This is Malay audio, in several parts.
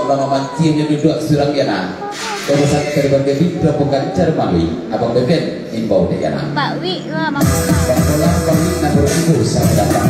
lama mancinya duduk surang yana. Kebesaran dari Bang Devi bukan cara malui. Abang Beben imbau deh yana. Pak Wi lah maksudnya. Bang Bola Bang Wi nomor 1 sama datang.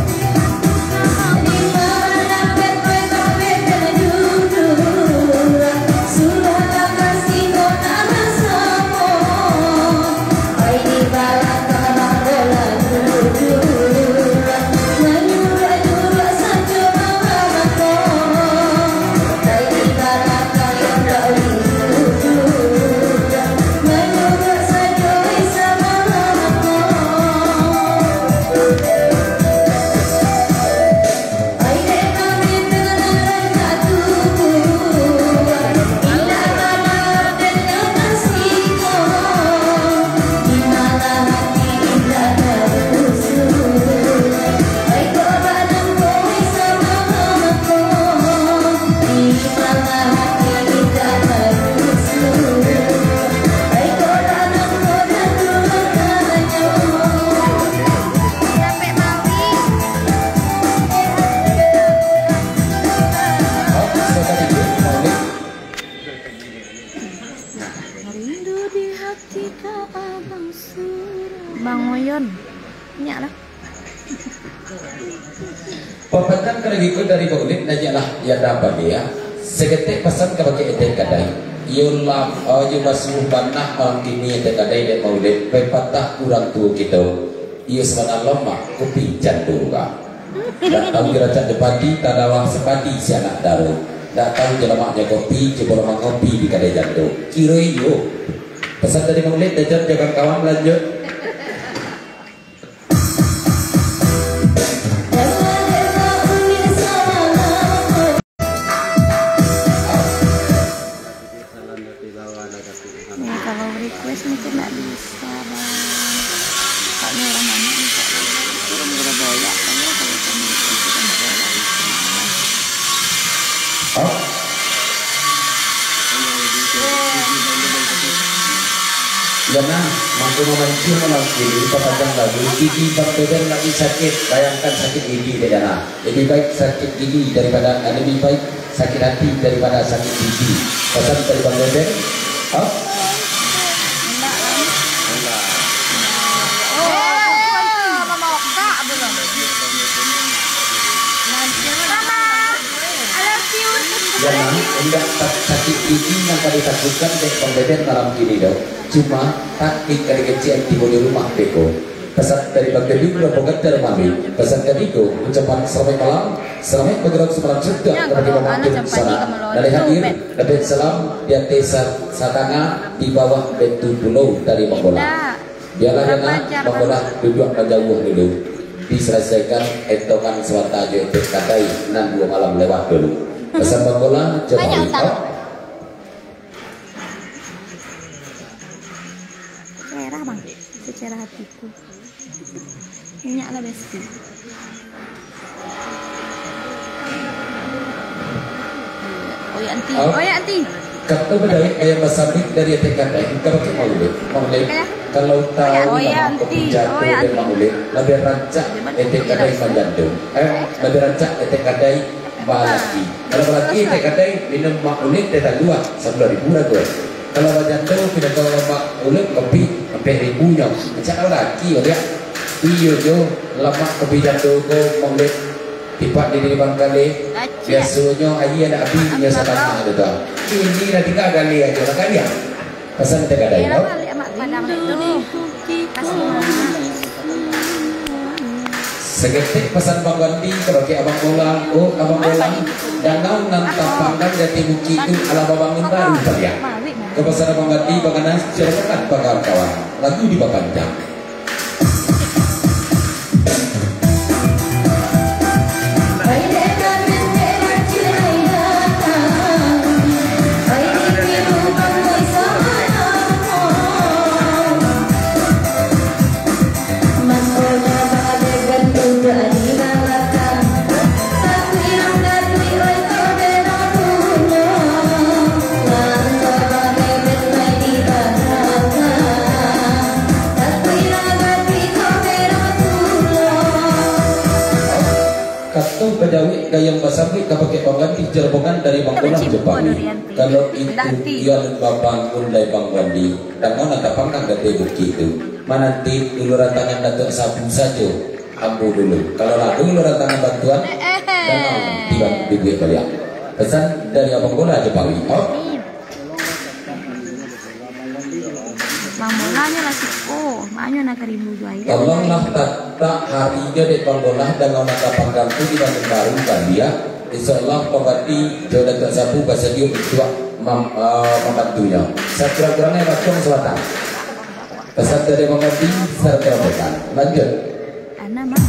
Bang Oyon, nyak lah. Pembantan kerajaan dari Baulit nanyalah yang dapat dia. Seketik pesan kepada ete kadai. Yulam, yubasuh banah orang kini ete kadai dan Baulit. Pepatah kurang tua kita. Ia sebenarnya lama kopi jantung kah. Tak tahu kira-kira depati, tak ada sepadi si anak daru. Tak tahu jelamaknya kopi, coba lemah kopi di kadai jantung. Kira iyo. Pesan dari Baulit, jangan kawan lanjut. Ya, kalau request mungkin nggak bisa bang. Soalnya orang banyak nih kalau turun Surabaya, kalau kami request kita nggak boleh. Karena mampu memancing malam ini pemadam lagi gigi berbeda lagi sakit. Bayangkan sakit gigi bedana. Lebih baik sakit gigi daripada lebih baik sakit hati daripada sakit gigi. Pesan dari Bang Beben. Jangan enggak sakit gigi yang kali takutkan dari Bang Beben malam ini dong. Cuma taktik dari kecil di rumah beko. Pesan dari Bang Devi udah pokat dari mami. Pesan ketiga ucapan selamat malam, selamat bergerak semalam sudah kepada pemampir sana. Dari hadir dapat salam di atas satanga di bawah bentuk pulau dari Manggola. Biarlah jangan Manggola duduk menjauh dulu. Diselesaikan entongan suara aja itu katai 6 malam lewat dulu. Pesan Manggola coba. Cerah bang, secara hatiku. Minyak lah besti. Oh ya anti. Kata bedai ayam basabik dari TKD kita pakai maulid. Kalau tahu nama penjatuh dan maulid, lebih rancak TKD menjantung. Lebih rancak TKD balaki. Kalau balaki TKD minum maulid tidak 2 10.000 lah gue. Kalau menjantung tidak tahu maulid kopi sampai ribunya. Macam laki ya. Iyo jo lama kopi jantung ko maulid tipak di depan kali. Biasanya ayi ada apinya sama ada tuh. Ini nanti kali aja lah kali ya. Pesan kita ada ya. Segetik pesan Bang Gandhi kepada Abang Bolang. Oh Abang Bolang danau nantap panggang jati buki itu ala bangun baru kali ya. Kepesan Abang Gandhi bagaimana silakan kawan-kawan. Lagu di Bapanjang. Bedawi gayang basabri kapakai pengganti jerbokan dari Bang Bola Jepang. Kalau itu yang bangun dari Bang Wandi, dan mau nak pangkang dari begitu. Mana nanti dulu rantangan datuk sabu saja, ambu dulu. Kalau lalu dulu rantangan bantuan, dan dibantu duit kalian. Pesan dari Abang Bola Jepang. Oh. Bang Bolanya lah siko, makanya nak keribu jual. Tolonglah tak hari dia di Bang Bola dan orang kapang gantu di Bandung Baru kan dia. Insyaallah pengganti jodoh tak sapu bahasa dia berdua membantunya. Saya kira-kiranya macam selatan. Pesan dari pengganti serta mereka. Lanjut. Anak mah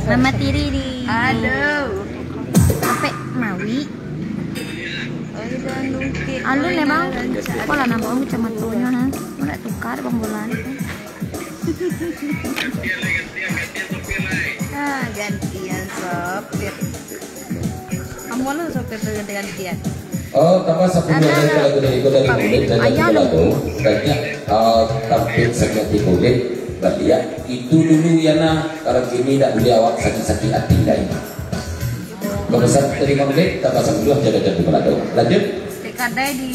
nama tiri di. Aduh. Sampai Mawi. Alun ya bang. Kok lah nama orang kecamatonya ha? Mana tukar Bang Bola ni? Gantian sopir. Kamu mana sopir gantian? Oh, tambah 10 hari kalau dari kulit dan lagu banyak tampil sakit kulit. Berarti ya itu dulu ya nah kalau kini tak boleh awak sakit-sakit hati lain. Kebesaran terima menit tambah 10 jaga-jaga belado. Lanjut. Kadai di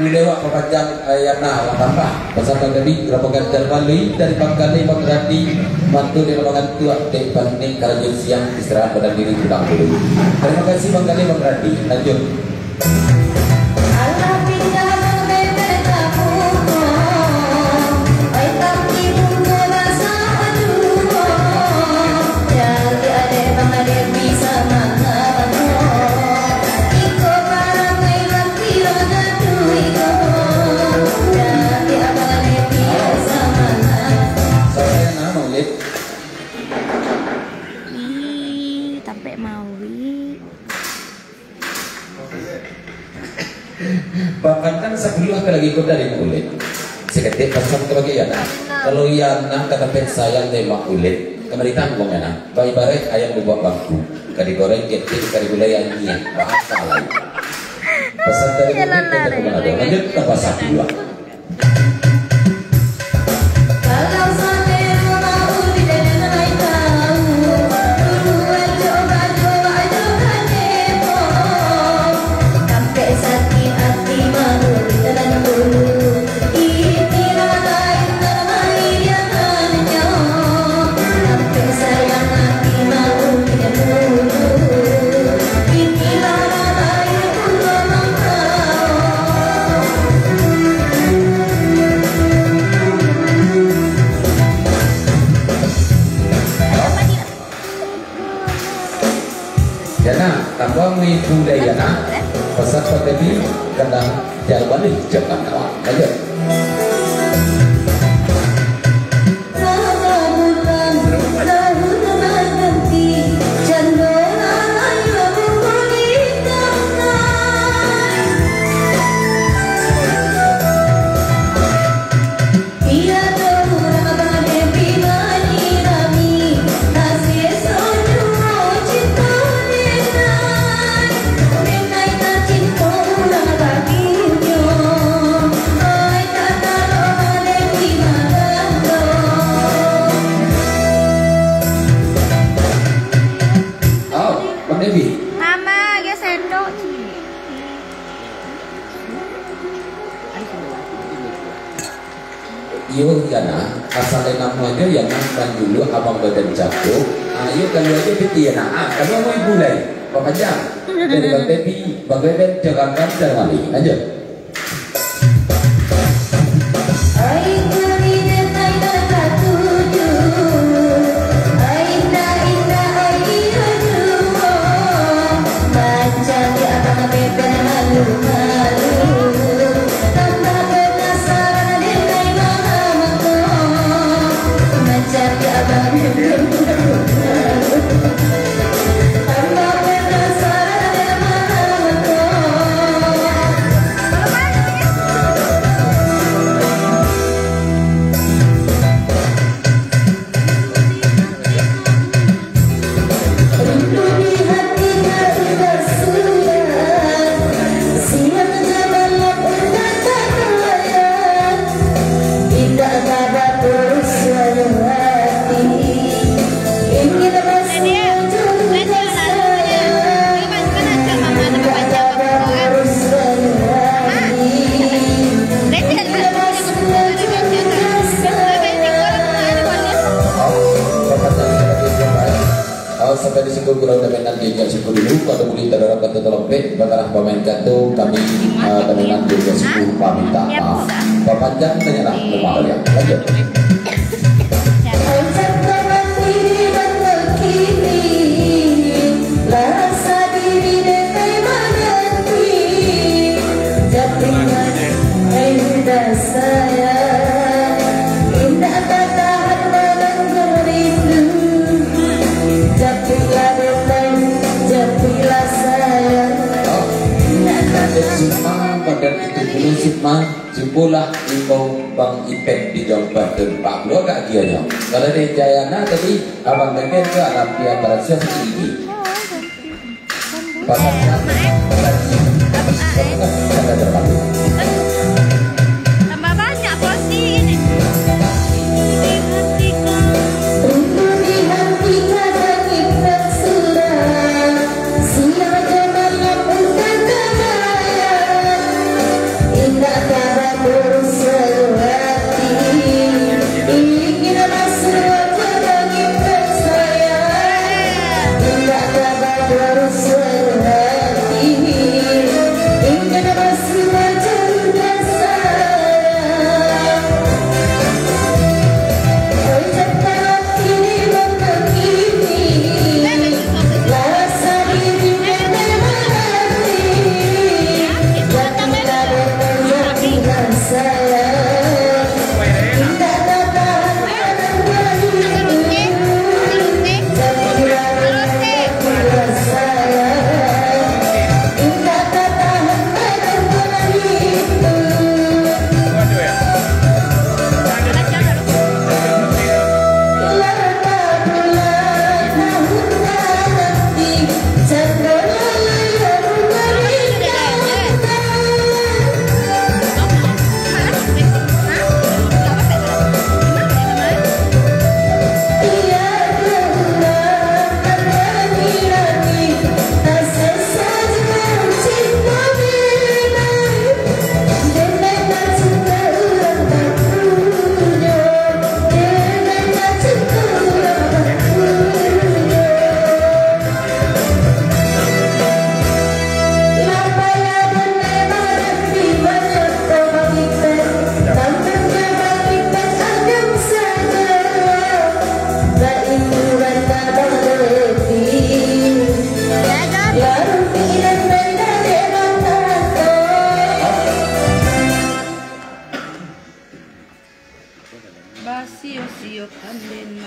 lewat perpanjang ayana tambah bersama tadi rombongan terbalik dari Bangkali Banggradi mantu di rombongan tua di Bandung Karajun siang istirahat pada diri pulang dulu. Terima kasih Bangkali Banggradi. Lanjut. Bahkan kan sebelum lagi ikut dari kulit seketik pasang kebagian kalau yang kata pen sayang tema kulit kembali tanggung ya nah bayi barek ayam buat bangku kadi goreng ketik kadi gulai anjing bahasa lain pesan dari kulit kita kemana lanjut tambah 1 Jana, tambah budaya na pesan Pak Devi kadang jalan balik jangan kawan aja. Mama, dia sendok. Iyo yana asalnya nama aja yang makan dulu abang badan jago. Ayo kalau aja piti ya kalau mau ibu lagi apa jam dari bang Devi bang Devi jangan mali aja. Sampai di situ kurang lebih nanti jam 10 dulu pada mulai terhadap kata telompet bakarah pemain katu kami nanti jam 10 pamit maaf papanjang menyerah lemah ya lanjut. Badan itu belum sukma jumlah imbau bang Ipek di Jawa Barat Pak Bro agak gianya kalau di Jayana tadi abang Devi ke alam di antara siapa ini pasal ada terpadu Tambah banyak porsi ini. Ingat masih macam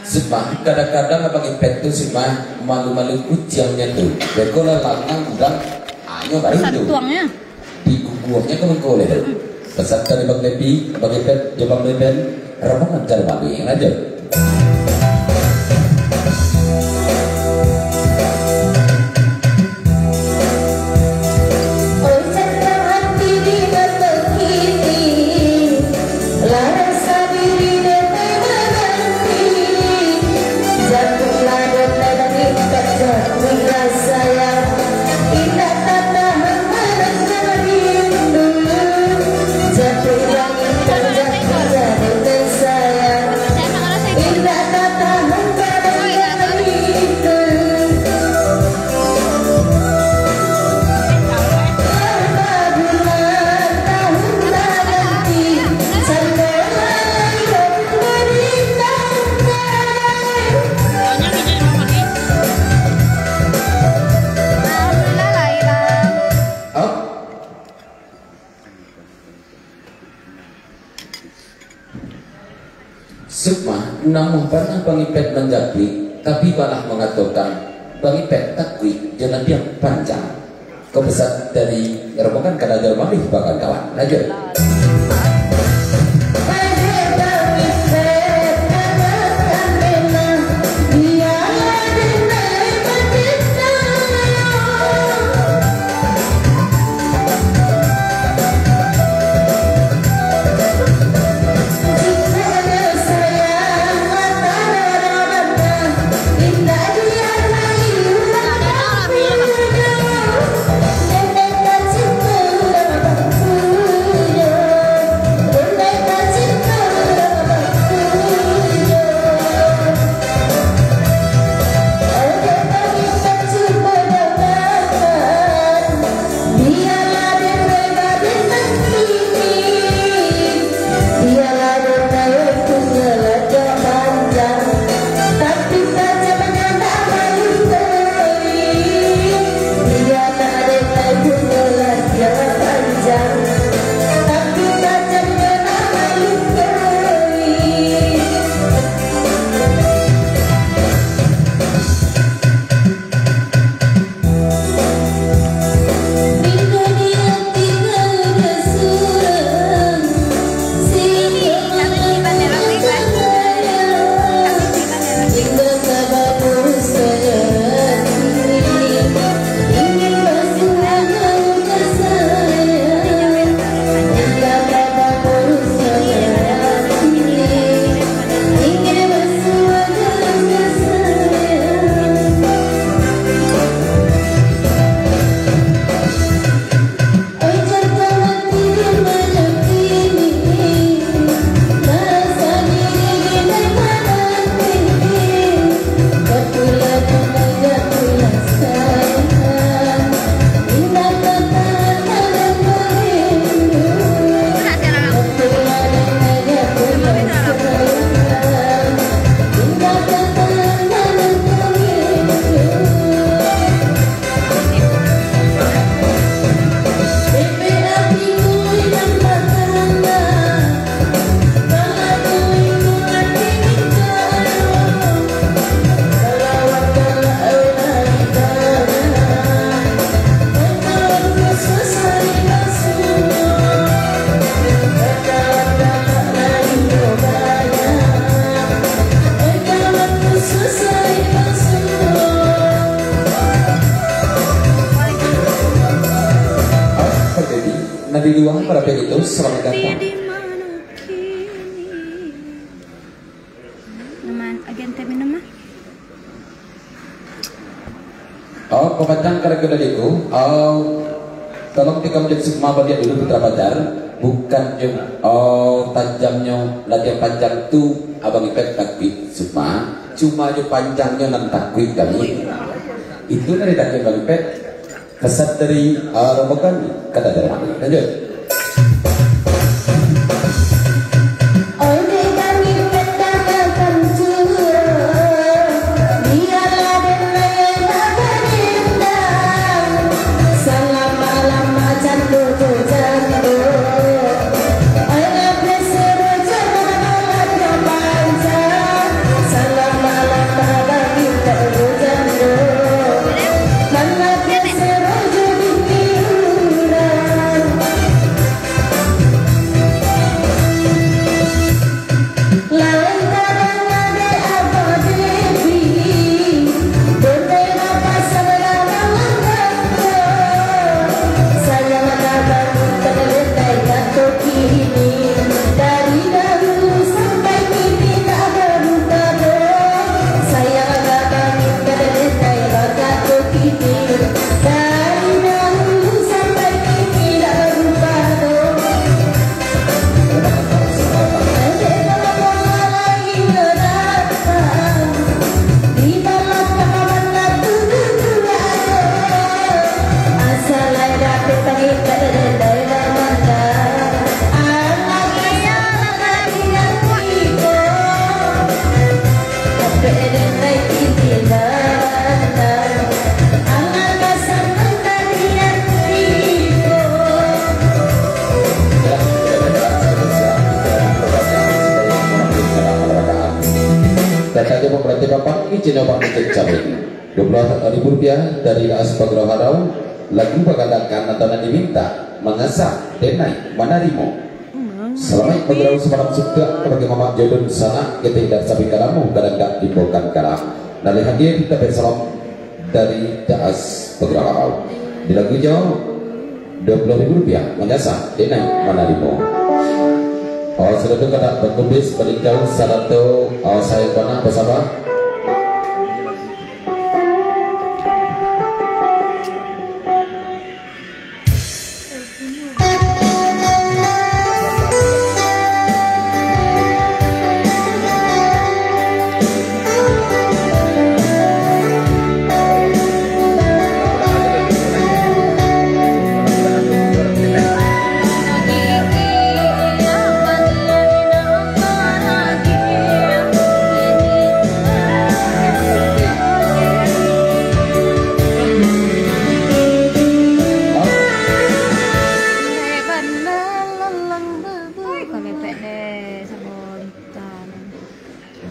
Sebab kadang-kadang abang ipet tu sebab malu-malu kucingnya tu. Bekola langang udah ayo baru tu. Di guguhnya kau mengkoleh tu. Pesan dari bang Lepi, bang ipet, jabang Lepen, ramongan cara bagi yang aja. Namun pernah Bang Ipet menjapri, tapi malah mengatakan Bang Ipet takwi jangan diam panjang. Kebesaran dari rombongan kada ada malih bahkan kawan. Lanjut. Di luar pada itu selamat datang. Oh, pembacaan karya daliku. Oh, tolong tika menjadi sukma bagian dulu putra pacar. Bukan tajamnya latihan panjang tu abang Ipet takwi sukma. Cuma je panjangnya nan takwi kami. Itu dari takwi abang Ipet. Kesan dari rombongan kata dari kami. Lanjut. Bye. Datanya pemerintah Bapak ini cina Pak Cabai Rp20.000 dari As Pagraharau lagu bagadakan atau diminta mengasah denai manarimo selamat Pagrau semalam suka bagi Mama Jodoh sana kita tidak sampai kalamu kadang tak dibawakan kalam nalih hadir kita bersalam dari As Pagraharau di lagu jauh Rp20.000 mengasah denai manarimo. Oh, sudah tu kata berkumpis berikau salah tu saya pernah bersama.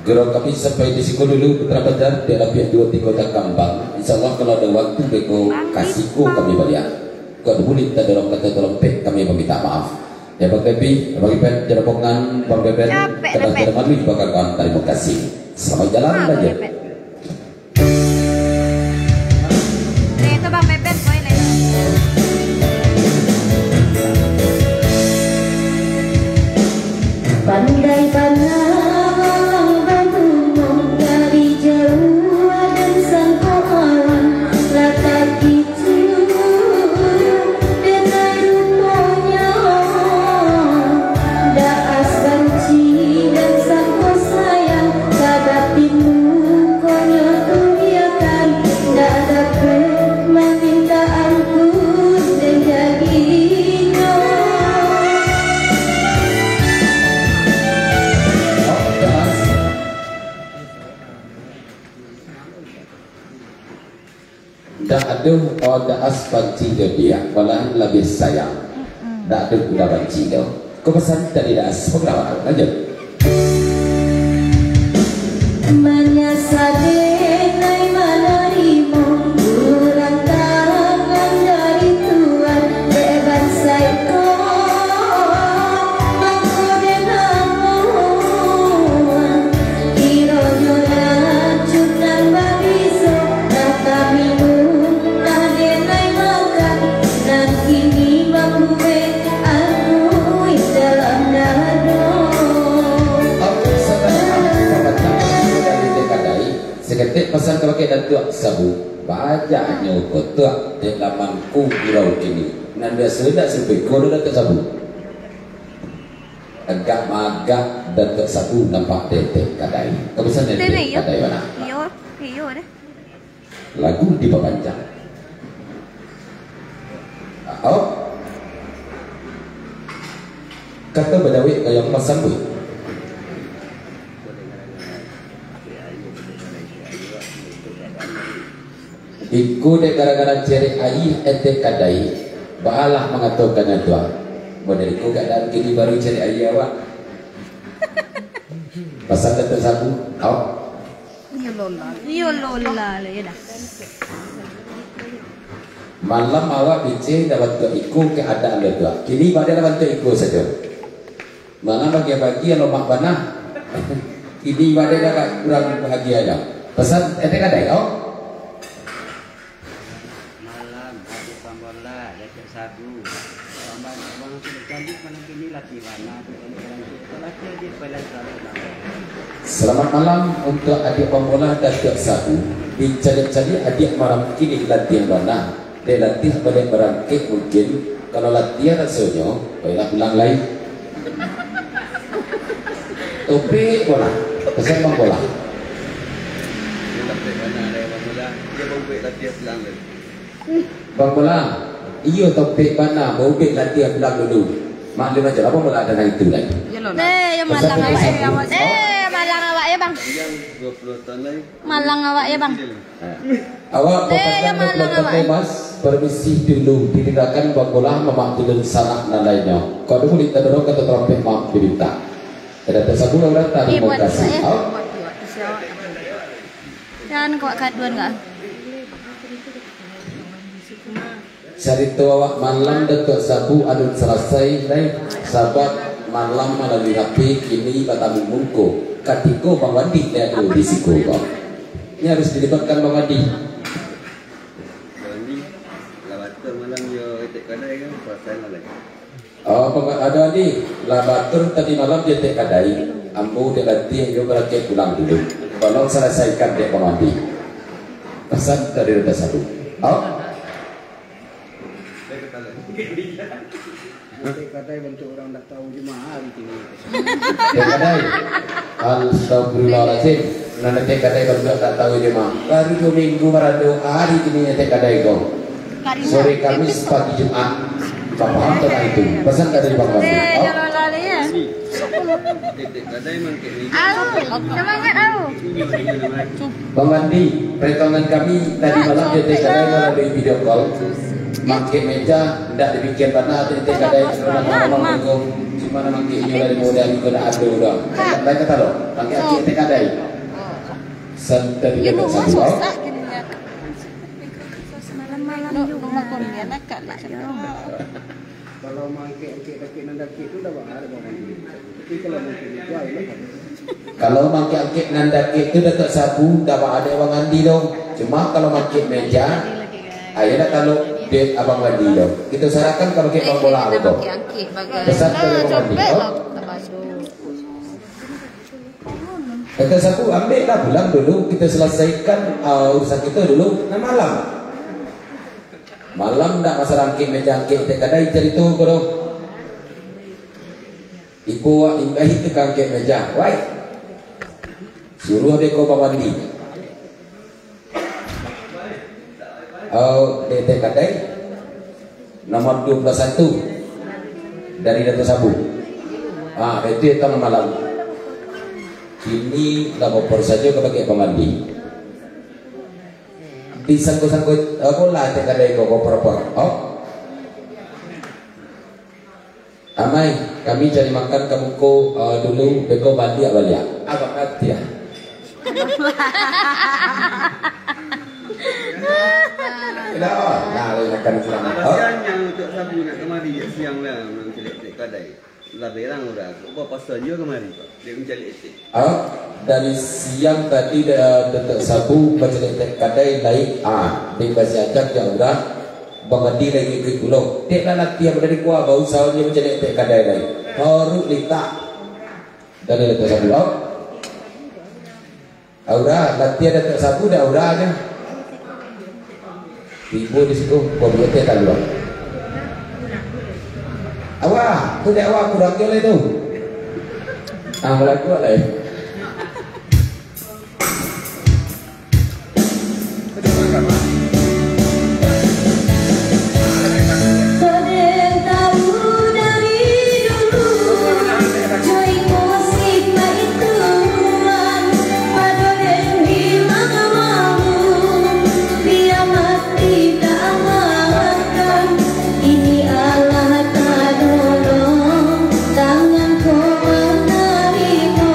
Gerok kami sampai di situ dulu Putra Bandar di pihak 2-3 Kota Kambang. Insya Allah kalau ada waktu beko kasihku kami balik. Kalau boleh kita dorong kata tolong pek kami meminta maaf. Ya Bang Bebi, Bang Ipet, Jerapongan, Bang Beben, kadang Jerman lebih bakal kawan terima kasih. Selamat jalan aja. Itu Bang Beben, boleh. Pandai-pandai ada aspal cido dia malah lebih sayang tak ada kudapan cido kau pesan tadi dah aspal kudapan lanjut pesan kepakai dan tuak sabu banyaknya kotak di lamanku gurau ini nan biasa tidak sampai kalau dah sabu agak magak dan tuak sabu nampak detek kadai kepesan detek kadai mana iyo deh lagu di papanjang oh kata badawi kayak pasang bu Iku dek gara-gara ceri air ete kadai bahalah mengatakan dua modeliku keadaan kini baru ceri air awak pasal kata sabu awak iyo lola ya dah malam awak bincang dapat ke iku keadaan dua kini pada dapat ke iku saja mana bagi-bagi yang lomak panah kini pada dah kurang bahagia dah pasal ete kadai awak sagu, abang sudah cantik mana Selamat malam untuk adik pemula dan Dek Sabu. Dicari-cari adik malam kini latihan mana? Dia latih boleh berangkit mungkin. Kalau latihan rasanya, baiklah bilang lain. Topik bola, pesan bang bola. Bang bola, iyo topik mana? Mau bik latihan bilang dulu. Maklum aja, apa bola ada itu lagi? Yang malang awak ya, malang awak ya bang. Malang awak ya bang. Awak papasan berpelatihan mas, permisi dulu. Ditinggalkan bang bola memaktilun salah dan lainnya. Kau dulu ditadorong kata trompet maaf diminta. Ada tersabung orang tadi mau kasih. Jangan kau kaduan nggak? Cari tahu awak malam dekat sabu adun selesai naik sahabat malam melalui HP kini batamu mungko katiko Bang Wandi dia dulu di siku kok. Ini harus dilibatkan Bang Wandi. Oh, ada Wandi labatur tadi malam dia tek kadai. Ambu dia ganti yang berarti pulang dulu. Tolong selesaikan dia Bang Wandi. Pesan dari Roda Sabu. Oh. Kadai bentuk orang dah tahu jemaah hari ini. Kadai. Astagfirullahaladzim. Nanti kadai bentuk tak tahu jemaah. Baru 2 minggu meradu hari ini kadai kau. Sore Kamis pagi Jumat. Paham tentang itu. Pesan dari Bang Wandi. Jangan lali ya. Bang Wandi, perhitungan kami tadi malam di kadai melalui video call. Mangkik meja tidak dibikin karena ada kadai karena ngomong itu cuma mangkiknya dari modal itu dah ada udah. Mereka kata loh, mangkik kadai. Santai dia bersatu. Kalau mangkik nandaki itu dah ada Bang Wandi. Tapi kalau mangkik jauh lah. Kalau mangkik nandaki itu dekat sabu dah ada Bang Wandi dong. Cuma kalau mangkik meja, akhirnya kalau dek Abang Wandi dong. Kita sarankan kalau kita Bang bola itu. Pesan dari Bang Wandi. Dekat sabu ambil lah pulang dulu. Kita selesaikan urusan kita dulu. Nah malam. Malam tak masa rangkik meja angkik tak kadai cari tu kau. Ibu imbah itu angkik meja. Wai. Suruh dia kau Bang Wandi. DT kadai nomor 21 dari Dato Sabu. Itu tengah malam. Ini lapor saja kepada Bang Wandi. Disangkut-sangkut bola tak ada kau proper. Amai, kami cari makan kamu ko dulu beko balik. Abang hati ya. Kenapa? Nah, makan pulang. Yang untuk Sabu nak kemari siang lah nanti kadai. Lah berang udah. Kau pasal dia kemari Pak. Dia mencari etik. Dari siang tadi dekat Sabu baca dekat kadai naik di bahasa ajak yang udah Bang Wandi lagi ke pulau. Dek lah nanti yang dari gua bau sahur dia mencari dekat kadai naik. Baru letak dari dekat Sabu. Udah latihan dekat Sabu dah udah aja. Ibu di situ komite tak luar. Awak, tu dek awak kurang joleh tu. Mulai kuat lah. Tanganku menarimu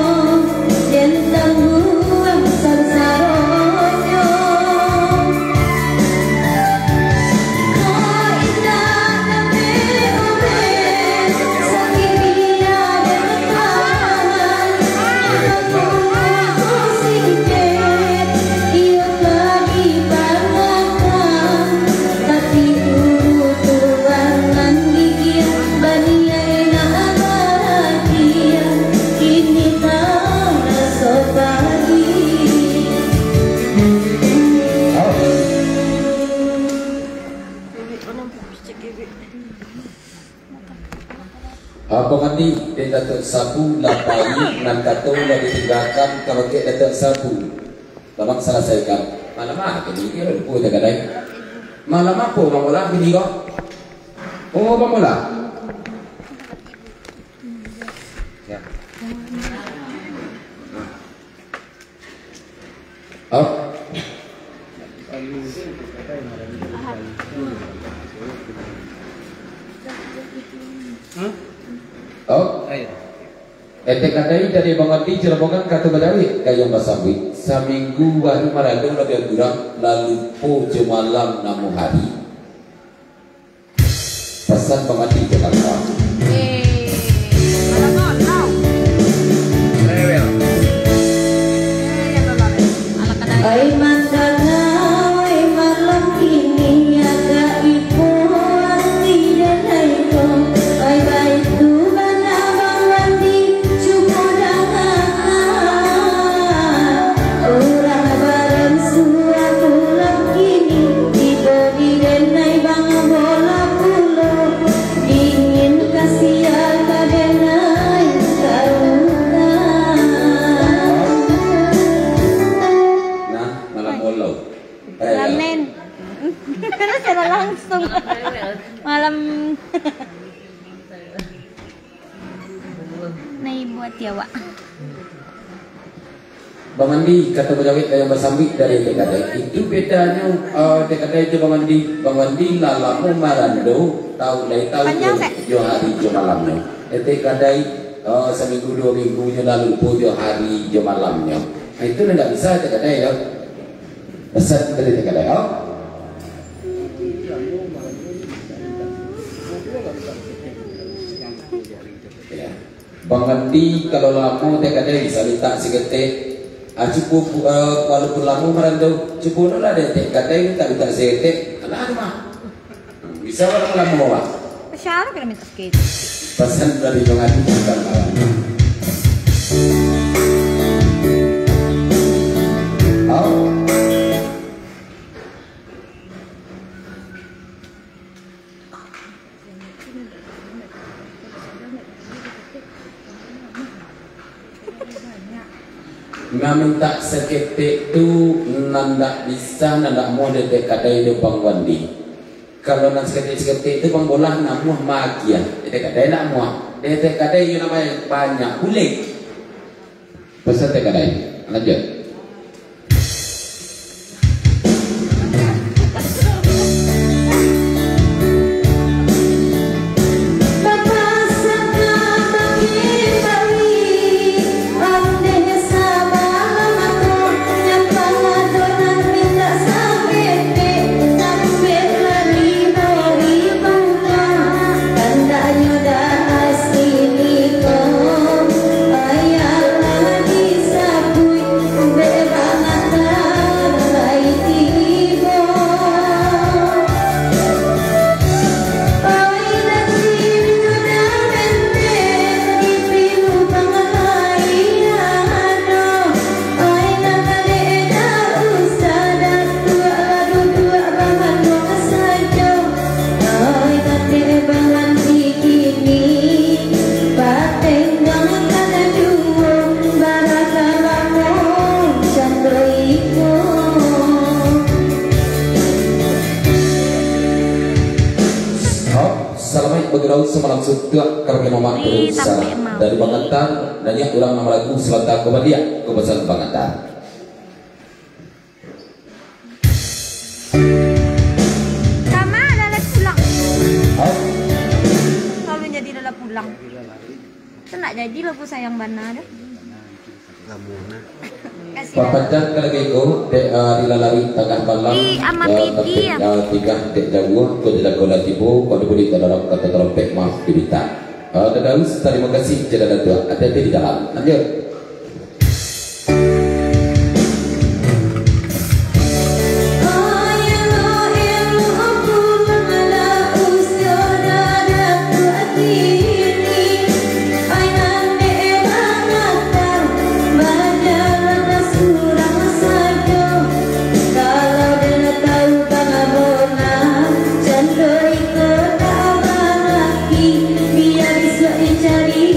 mandi dia datuk sapu lapai nan kato la ditinggalkan kalau ke datuk sapu babak selesaikan malam apa ni kira lupa tak kadai malam apa mamulah bini kau oh mamulah ya oh oh, ete katai dari bangati Cirebongan kata Badawi kayong basawi saminggu baru maradong lebih kurang lalu po malam namu hari pesan bangati Jakarta Ay mandanga, ay malam ini agak ibu hati dan aiko ay baik Tuhan abang mandi cuma dangan orang bareng suara pulang kini tiba di denai bang bola pulo ingin kasih agak denai Ramen. Secara langsung. Malam. Nih buat ya, Wak. Bang Andi kata Bajawit yang bersambi dari TKD itu bedanya TKD itu Bang Andi lalamu marando tahu dari tahu jo hari jo malamnya TKD seminggu 2 minggunya lalu jo hari jo malamnya itu nggak bisa TKD ya pesan dari TKD ya Bang Andi kalau lamu TKD bisa minta segetek cukup walaupun lamu merantau cukup lah deh TKD tak minta segetek anak mah bisa orang lamu bawa Syarah kena minta segetek pesan dari Bang Andi bukan oh minta seketik tu nanda bisa nanda mau detek kadai de Bang Wandi kalau nak seketik itu Bang bolah namuh magia detek kadai nak muah detek kadai yang namanya banyak boleh pesan detek kadai lanjut semalam sudah karena mama berusaha dari Bangantan dan yang ulang nama lagu Selatan Komadia kebesaran Bangantan. Sama adalah pulang. Kalau jadi adalah pulang. Itu nak jadi lagu sayang bana dah. Papacan kalau gitu dilalari tengah malam tiga dek jauh kau tidak kau tipu kau diberi dalam kata trompet maaf dibita Daus terima kasih jalan dua hati-hati di dalam lanjut Cari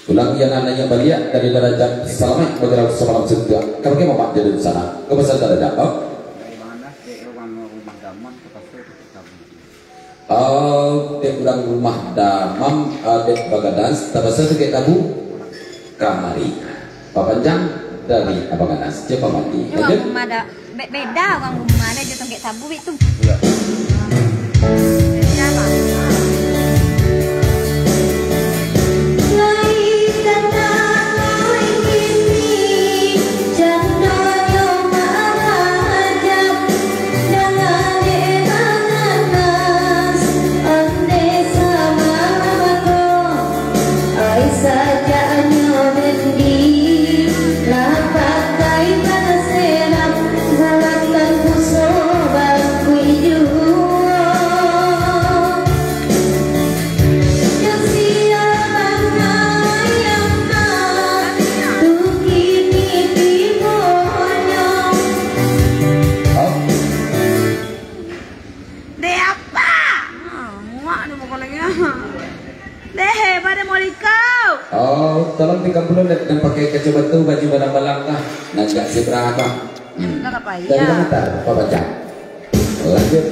Ulang yang anaknya balik dari derajat selamat bergerak semalam juga. Kalau kita mau jadi di sana, ke pasal derajat apa? Oh, dek ulang rumah damam, dek bagadas, tabasa sikit tabu kamari. Papanjang dari abagadas, cepat mati. Orang rumah ada beda orang rumah ada je tongkek tabu itu. Siapa? Oh, tolong 3 bulan dan pakai kacamata baju balang-balang lah. Nggak seberapa. Dari mana tar? Apa baca? Lanjut.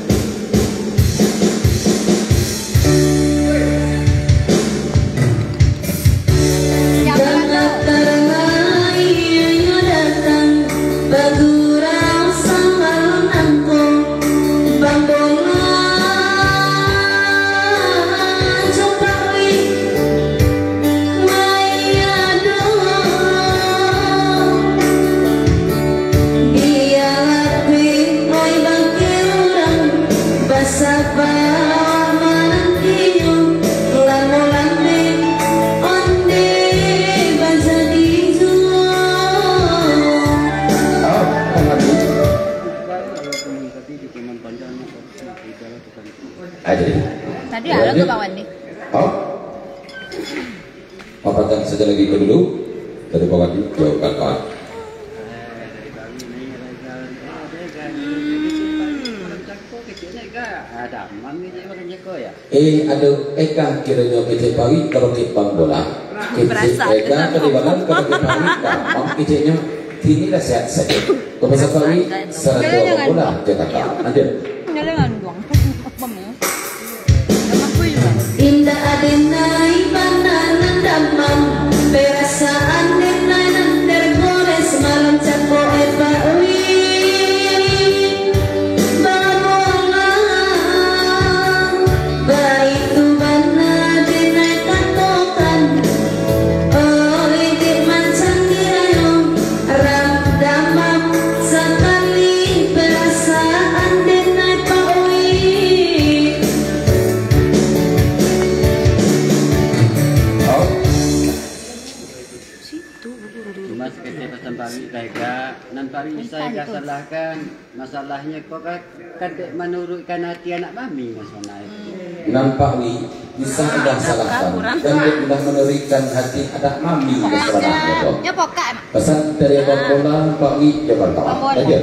Tadi ada ke bawah nih. Oh, papakan saja lagi ke dulu dari bawah di jauh kawan. Aduh, Eka kiranya kecil pagi kalau kita bang bola. Kecil Eka ketibangan kalau kita pagi, mau kecilnya inilah sehat saja. Kepada pagi, serata bola Jakarta. Lanjut. Indah adenai pananan damam perasaan denai nander gores malam cako epawi babolang baik tu bana denai katokan oi di mancang dirayong ram damam sekali perasaan denai pawi. Cuma sekedar pesan pari saya nan pari saya salahkan masalahnya kok kadek menurutkan hati anak mami masalah itu. Nampak wi bisa anda salahkan dan dia sudah menerikan hati anak mami masalah itu. Ya pokok. Pesan dari Abang Bola Pak Wi Jakarta. Lanjut.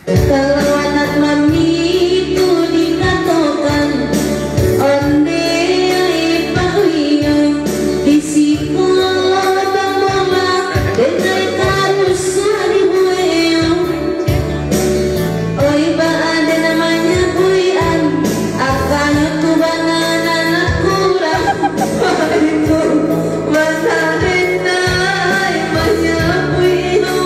Kalau anak mami itu dikatakan onde ai pawiang disiko tamola denai karus hari bueang oi ba ada namanya buian akan tu bangan anak kurang itu bana denai banyak buino.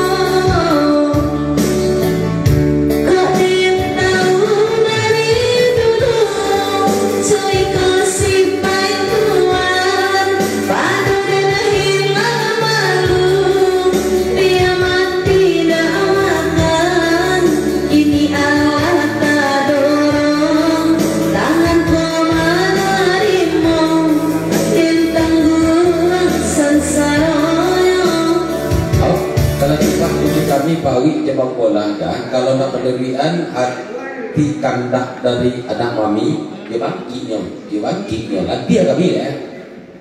Kami bawi Jabang Bola kan kalau nak penderian hati kandak dari anak mami dibangkinya lah dia kami ya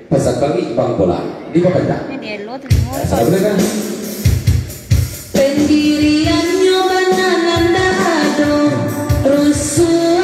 pesan bawi Jabang Bola di bawah dah. Ini lo terima. Boleh kan? Pendiriannya bananan dado rusuh